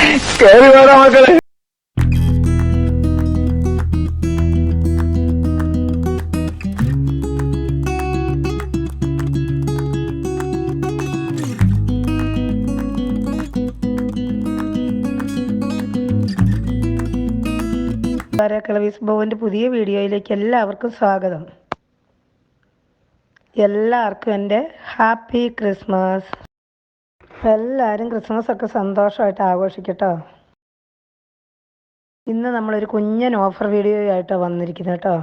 കേറി വേണം മക്കളെ. കളവീസ് ബോവിൻ്റെ പുതിയ വീഡിയോയിലേക്ക് എല്ലാവർക്കും സ്വാഗതം. എല്ലാവർക്കും എൻ്റെ ഹാപ്പി ക്രിസ്മസ്. എല്ലാവരും ക്രിസ്മസ് ഒക്കെ സന്തോഷമായിട്ട് ആഘോഷിക്കട്ടോ. ഇന്ന് നമ്മളൊരു കുഞ്ഞൻ ഓഫർ വീഡിയോ ആയിട്ടാണ് വന്നിരിക്കുന്നത് കേട്ടോ.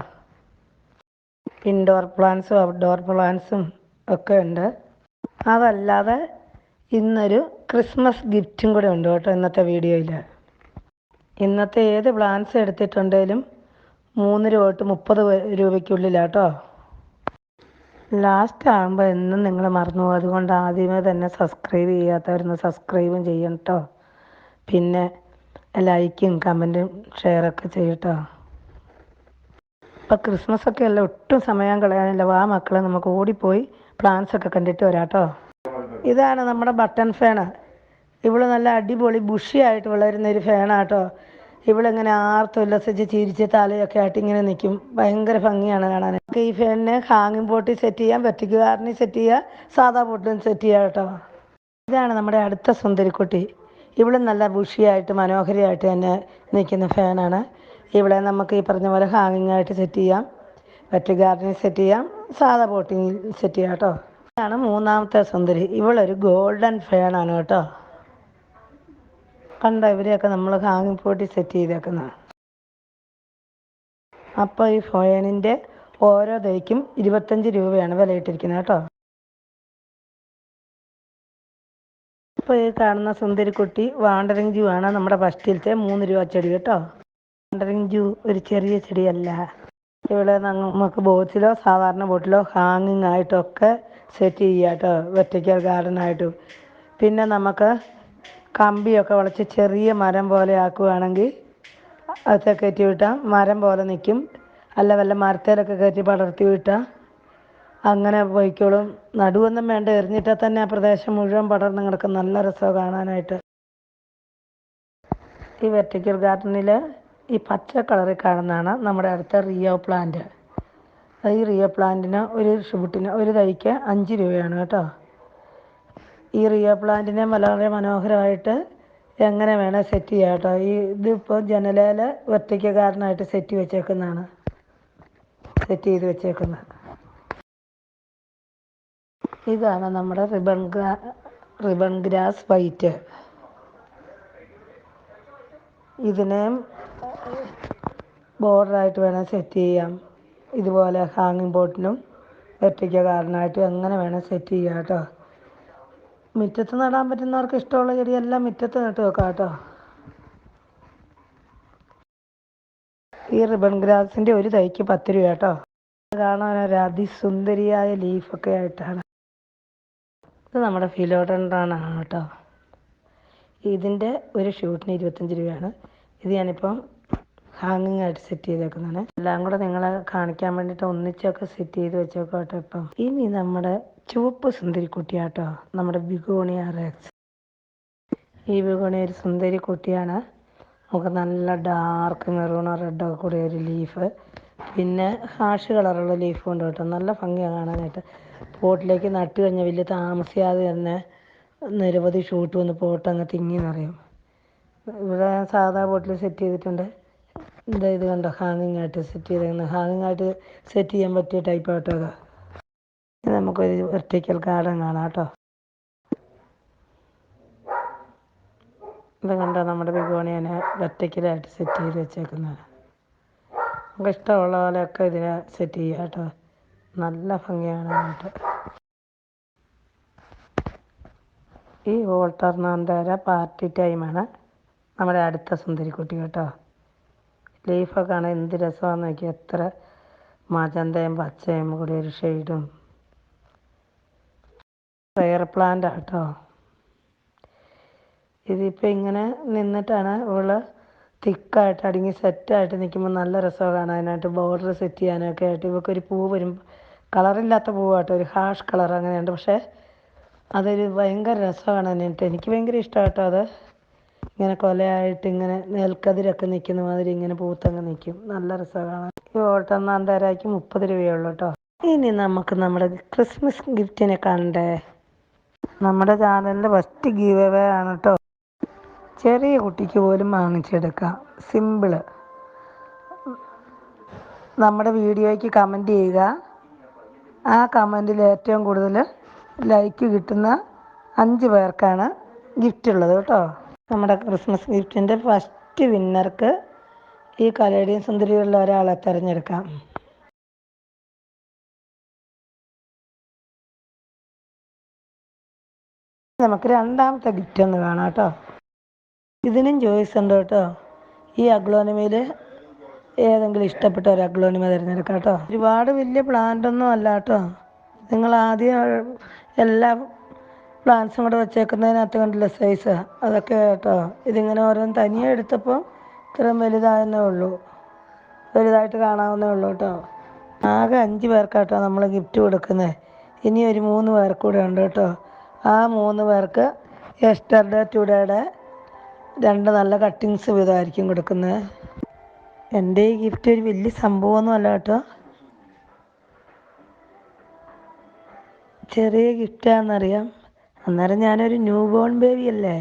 ഇൻഡോർ പ്ലാന്റ്സും ഔട്ട്ഡോർ പ്ലാന്റ്സും ഒക്കെ ഉണ്ട്. അതല്ലാതെ ഇന്നൊരു ക്രിസ്മസ് ഗിഫ്റ്റും കൂടെ ഉണ്ട് കേട്ടോ ഇന്നത്തെ വീഡിയോയിൽ. ഇന്നത്തെ ഏത് പ്ലാൻസ് എടുത്തിട്ടുണ്ടെങ്കിലും 3 രൂപ തൊട്ട് 30 രൂപയ്ക്കുള്ളിലാട്ടോ. ലാസ്റ്റ് ആകുമ്പോൾ എന്നും നിങ്ങൾ മറന്നു പോകും. അതുകൊണ്ട് ആദ്യമേ തന്നെ സബ്സ്ക്രൈബ് ചെയ്യാത്തവരൊന്ന് സബ്സ്ക്രൈബും ചെയ്യണം കേട്ടോ. പിന്നെ ലൈക്കും കമൻറ്റും ഷെയറൊക്കെ ചെയ്യട്ടോ. ഇപ്പോൾ ക്രിസ്മസ് ഒക്കെ അല്ല, ഒട്ടും സമയം കളയാനില്ല. വാ മക്കളെ, നമുക്ക് ഓടിപ്പോയി പ്ലാൻസ് ഒക്കെ കണ്ടിട്ട് വരാം കേട്ടോ. ഇതാണ് നമ്മുടെ ബട്ടൺ ഫാന്. ഇവള് നല്ല അടിപൊളി ബുഷി ആയിട്ട് വളരുന്നൊരു ഫാനാട്ടോ. ഇവളിങ്ങനെ ആർത്തുല്ലസിച്ച് ചിരിച്ച് തലയൊക്കെ ആയിട്ട് ഇങ്ങനെ നിൽക്കും. ഭയങ്കര ഭംഗിയാണ് കാണാൻ. ഈ ഫാനിനെ ഹാങ്ങിങ് പോട്ടിൽ സെറ്റ് ചെയ്യാം, വെർട്ടിക്കൽ ഗാർഡനിൽ സെറ്റ് ചെയ്യുക, സാധാ പോട്ടിലും സെറ്റ് ചെയ്യാം കേട്ടോ. ഇതാണ് നമ്മുടെ അടുത്ത സുന്ദരിക്കുട്ടി. ഇവളും നല്ല ബുഷിയായിട്ട് മനോഹരിയായിട്ട് തന്നെ നിൽക്കുന്ന ഫാനാണ്. ഇവിടെ നമുക്ക് ഈ പറഞ്ഞ പോലെ ഹാങ്ങിങ് ആയിട്ട് സെറ്റ് ചെയ്യാം, വെർട്ടിക്കൽ ഗാർഡനിൽ സെറ്റ് ചെയ്യാം, സാധാ പോട്ടിൽ സെറ്റ് ചെയ്യാം കേട്ടോ. ഇതാണ് മൂന്നാമത്തെ സുന്ദരി. ഇവളൊരു ഗോൾഡൻ ഫാനാണ് കേട്ടോ. കണ്ടോ, ഇവരെയൊക്കെ നമ്മൾ ഹാങ്ങിങ് പോട്ടിൽ സെറ്റ് ചെയ്തേക്കുന്നത്. അപ്പോൾ ഈ ഫാനിൻ്റെ ഓരോ തൈക്കും 25 രൂപയാണ് വിലയിട്ടിരിക്കുന്നത് കേട്ടോ. ഇപ്പോൾ ഈ കാണുന്ന സുന്ദരിക്കുട്ടി വാണ്ടറിങ് ജൂ ആണ്, നമ്മുടെ ഫസ്റ്റിലത്തെ 3 രൂപ ചെടി കേട്ടോ. വാണ്ടറിങ് ജൂ ഒരു ചെറിയ ചെടിയല്ല. ഇവിടെ നമുക്ക് ബോട്ടിലോ സാധാരണ ബോട്ടിലോ ഹാങ്ങിങ് ആയിട്ടൊക്കെ സെറ്റ് ചെയ്യാം കേട്ടോ, വെർട്ടിക്കൽ ഗാർഡനായിട്ടും. പിന്നെ നമുക്ക് കമ്പിയൊക്കെ വളച്ച് ചെറിയ മരം പോലെ ആക്കുകയാണെങ്കിൽ അതൊക്കെ കയറ്റി വിട്ടാൽ മരം പോലെ നിൽക്കും. അല്ല വല്ല മരത്തേലൊക്കെ കയറ്റി പടർത്തി വിട്ടാൽ അങ്ങനെ പോയിക്കോളും. നടുവൊന്നും വേണ്ട, എറിഞ്ഞിട്ടാൽ തന്നെ ആ പ്രദേശം മുഴുവൻ പടർന്ന് കിടക്കും. നല്ല രസമാണ് കാണാനായിട്ട്. ഈ വെർട്ടിക്കൽ ഗാർഡനിൽ ഈ പച്ച കളറിൽ കാണുന്നതാണ് നമ്മുടെ അടുത്ത റിയോ പ്ലാന്റ്. ഈ റിയോ പ്ലാന്റിന് ഒരു ഷൂട്ടിന് ഒരു തൈക്ക് 5 രൂപയാണ് കേട്ടോ. ഈ റിയോ പ്ലാന്റിനെ വളരെ മനോഹരമായിട്ട് എങ്ങനെ വേണേൽ സെറ്റ് ചെയ്യാം കേട്ടോ. ഇതിപ്പോൾ ജനലയിൽ വെർട്ടിക്കൽ ഗാർഡനായിട്ട് സെറ്റ് ചെയ്ത് വെച്ചേക്കുന്നത്. ഇതാണ് നമ്മുടെ റിബൺ ഗ്രാസ് വൈറ്റ്. ഇതിനെയും ബോർഡറായിട്ട് വേണം സെറ്റ് ചെയ്യാം. ഇതുപോലെ ഹാങ്ങിങ് ബോട്ടിലും വെർട്ടിക്കൽ ഗാർഡനായിട്ടും എങ്ങനെ വേണം സെറ്റ് ചെയ്യാം കേട്ടോ. മുറ്റത്ത് നടാൻ പറ്റുന്നവർക്ക് ഇഷ്ടമുള്ള ചെടിയെല്ലാം മുറ്റത്ത് നട്ട് വെക്കാം കേട്ടോ. ഈ റിബൺ ഗ്രാസിൻ്റെ ഒരു തൈക്ക് 10 രൂപ കേട്ടോ. കാണാൻ ഒരു അതിസുന്ദരിയായ ലീഫൊക്കെ ആയിട്ടാണ്. ഇത് നമ്മുടെ ഫിലോഡൻഡ്രോൺ ആണ് കേട്ടോ. ഇതിൻ്റെ ഒരു ഷൂട്ടിന് 25 രൂപയാണ്. ഇത് ഞാനിപ്പം ഹാങ്ങിങ് ആയിട്ട് സെറ്റ് ചെയ്തേക്കുന്നതാണ്. എല്ലാം കൂടെ നിങ്ങളെ കാണിക്കാൻ വേണ്ടിയിട്ട് ഒന്നിച്ചൊക്കെ സെറ്റ് ചെയ്ത് വെച്ചേക്കോട്ടെ. ഇപ്പം ഇനി നമ്മുടെ ചുവപ്പ് സുന്ദരിക്കുട്ടിയാട്ടോ, നമ്മുടെ ബിഗോണിയ റെക്സ്. ഈ ബിഗോണിയ ഒരു സുന്ദരി കുട്ടിയാണ്. നമുക്ക് നല്ല ഡാർക്ക് മെറൂണോ റെഡൊക്കെ കൂടി ഒരു ലീഫ്, പിന്നെ ഹാഷ് കളറുള്ള ലീഫും ഉണ്ട് കേട്ടോ. നല്ല ഭംഗിയാണ് കാണാനായിട്ട്. പോട്ടിലേക്ക് നട്ട് കഴിഞ്ഞാൽ വലിയ താമസിയാതെ തന്നെ നിരവധി ഷൂട്ട് വന്ന് പോട്ട് അങ്ങ് തിങ്ങി നിറയും. ഇവിടെ സാധാ പോട്ടിൽ സെറ്റ് ചെയ്തിട്ടുണ്ട്. ഇത് കണ്ടോ, ഹാങ്ങിങ് ആയിട്ട് സെറ്റ് ചെയ്തേക്കുന്നത്. ഹാങ്ങിങ് ആയിട്ട് സെറ്റ് ചെയ്യാൻ പറ്റിയ ടൈപ്പ് ആട്ടോ. ഇത് നമുക്കൊരു വെർട്ടിക്കൽ ഗാർഡൻ കാണാം കേട്ടോ. ഇത് കണ്ടോ, നമ്മുടെ ബിഗോണിയനെ വെർട്ടിക്കലായിട്ട് സെറ്റ് ചെയ്ത് വെച്ചേക്കുന്നത്. നമുക്ക് ഇഷ്ടമുള്ള പോലെയൊക്കെ ഇതിനെ സെറ്റ് ചെയ്യാം കേട്ടോ. നല്ല ഭംഗിയാണ് കേട്ടോ. ഈ ഓൾട്ടർനാന്തര പാർട്ടി ടൈമാണ് നമ്മുടെ അടുത്ത സുന്ദരിക്കുട്ടി കേട്ടോ. ലീഫൊക്കെ കാണാൻ എന്ത് രസമാണെന്ന് നോക്കി. എത്ര മജന്തയും പച്ചയും കൂടി ഒരു ഷെയ്ഡും. റെയർ പ്ലാന്റ് കേട്ടോ. ഇതിപ്പോൾ ഇങ്ങനെ നിന്നിട്ടാണ് ഇവള് തിക്കായിട്ട് അടുങ്ങി സെറ്റായിട്ട് നിൽക്കുമ്പോൾ നല്ല രസമാണ് കാണാനായിട്ട്. ബോർഡർ സെറ്റ് ചെയ്യാനൊക്കെ ആയിട്ട്. ഇവൾക്കൊരു പൂ വരും, കളറില്ലാത്ത പൂവാട്ടോ, ഒരു ഹാഷ് കളർ അങ്ങനെയുണ്ട്. പക്ഷേ അതൊരു ഭയങ്കര രസമാണ് കാണാനായിട്ട്. എനിക്ക് ഭയങ്കര ഇഷ്ടമാണ് കേട്ടോ അത്. ഇങ്ങനെ കൊലയായിട്ട് ഇങ്ങനെ നെൽക്കതിരൊക്കെ നിൽക്കുന്ന മാതിരി ഇങ്ങനെ പൂത്തങ്ങ് നിൽക്കും. നല്ല രസമാണ്. ഈ ഓട്ടം 30 രൂപയുള്ളൂ കേട്ടോ. ഇനി നമുക്ക് നമ്മുടെ ക്രിസ്മസ് ഗിഫ്റ്റിനെ കണ്ടേ. നമ്മുടെ ചാനലിൻ്റെ ഫസ്റ്റ് ഗീവ് അവേ ആണ് കേട്ടോ. ചെറിയ കുട്ടിക്ക് പോലും വാങ്ങിച്ചെടുക്കാം. സിമ്പിള്. നമ്മുടെ വീഡിയോയ്ക്ക് കമൻറ്റ് ചെയ്യുക. ആ കമൻറ്റിൽ ഏറ്റവും കൂടുതൽ ലൈക്ക് കിട്ടുന്ന 5 പേർക്കാണ് ഗിഫ്റ്റ് ഉള്ളത് കേട്ടോ. നമ്മുടെ ക്രിസ്മസ് ഗിഫ്റ്റിൻ്റെ ഫസ്റ്റ് വിന്നർക്ക് ഈ കലേഡിയൻ സുന്ദരികളിൽ ഒരാളെ തിരഞ്ഞെടുക്കാം. നമുക്ക് രണ്ടാമത്തെ ഗിഫ്റ്റ് ഒന്ന് കാണാം കേട്ടോ. ഇതിനും ചോയ്സ് ഉണ്ട് കേട്ടോ. ഈ അഗ്ലോണിമയിൽ ഏതെങ്കിലും ഇഷ്ടപ്പെട്ട ഒരു അഗ്ലോണിമ തിരഞ്ഞെടുക്കാം കേട്ടോ. ഒരുപാട് വലിയ പ്ലാന്റ് ഒന്നും അല്ല കേട്ടോ. നിങ്ങൾ ആദ്യം എല്ലാ പ്ലാന്റ്സും കൂടെ വെച്ചേക്കുന്നതിനകത്ത് കണ്ടില്ല സൈസ്, അതൊക്കെ കേട്ടോ. ഇതിങ്ങനെ ഓരോന്ന് തനിയെ എടുത്തപ്പോൾ ഇത്രയും വലുതായെന്നേ ഉള്ളൂ, വലുതായിട്ട് കാണാവുന്നേ ഉള്ളൂ കേട്ടോ. ആകെ 5 പേർക്കാട്ടോ നമ്മൾ ഗിഫ്റ്റ് കൊടുക്കുന്നത്. ഇനി ഒരു 3 പേർക്ക് കൂടെ ഉണ്ട് കേട്ടോ. ആ 3 പേർക്ക് യെസ്റ്റർഡേ ടുഡേയുടെ 2 നല്ല കട്ടിങ്സ് വീതമായിരിക്കും കൊടുക്കുന്നത്. എൻ്റെ ഈ ഗിഫ്റ്റ് ഒരു വലിയ സംഭവമൊന്നും അല്ല കേട്ടോ. ചെറിയ ഗിഫ്റ്റാണെന്നറിയാം. അന്നേരം ഞാനൊരു ന്യൂ ബോൺ ബേബി അല്ലേ,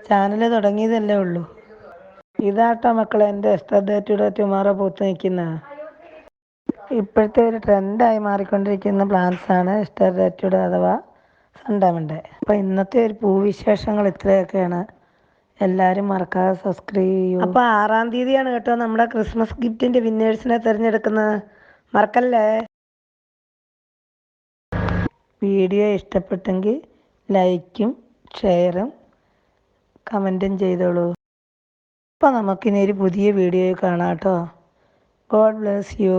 ചാനൽ തുടങ്ങിയതല്ലേ ഉള്ളൂ. ഇതാട്ടോ മക്കളെ എൻ്റെ യെസ്റ്റർഡേ ടുഡേ ടുമാറോ പൂത്ത് നിൽക്കുന്ന ഇപ്പോഴത്തെ ഒരു ട്രെൻഡായി മാറിക്കൊണ്ടിരിക്കുന്ന പ്ലാന്റ്സാണ് യെസ്റ്റർഡേ ടുഡേ അഥവാ സൺഡാമണ്ടേ. അപ്പോൾ ഇന്നത്തെ ഒരു പൂവിശേഷങ്ങൾ ഇത്രയൊക്കെയാണ്. എല്ലാവരും മറക്കാതെ സബ്സ്ക്രൈബ് ചെയ്യൂ. അപ്പോൾ 6-ാം തീയതിയാണ് കേട്ടോ നമ്മുടെ ക്രിസ്മസ് ഗിഫ്റ്റിൻ്റെ വിന്നേഴ്സിനെ തിരഞ്ഞെടുക്കുന്നത്. മറക്കല്ലേ. വീഡിയോ ഇഷ്ടപ്പെട്ടെങ്കിൽ ലൈക്കും ഷെയറും കമൻറ്റും ചെയ്തോളൂ. അപ്പോൾ നമുക്കിനി ഒരു പുതിയ വീഡിയോ കാണാം കേട്ടോ. God bless you.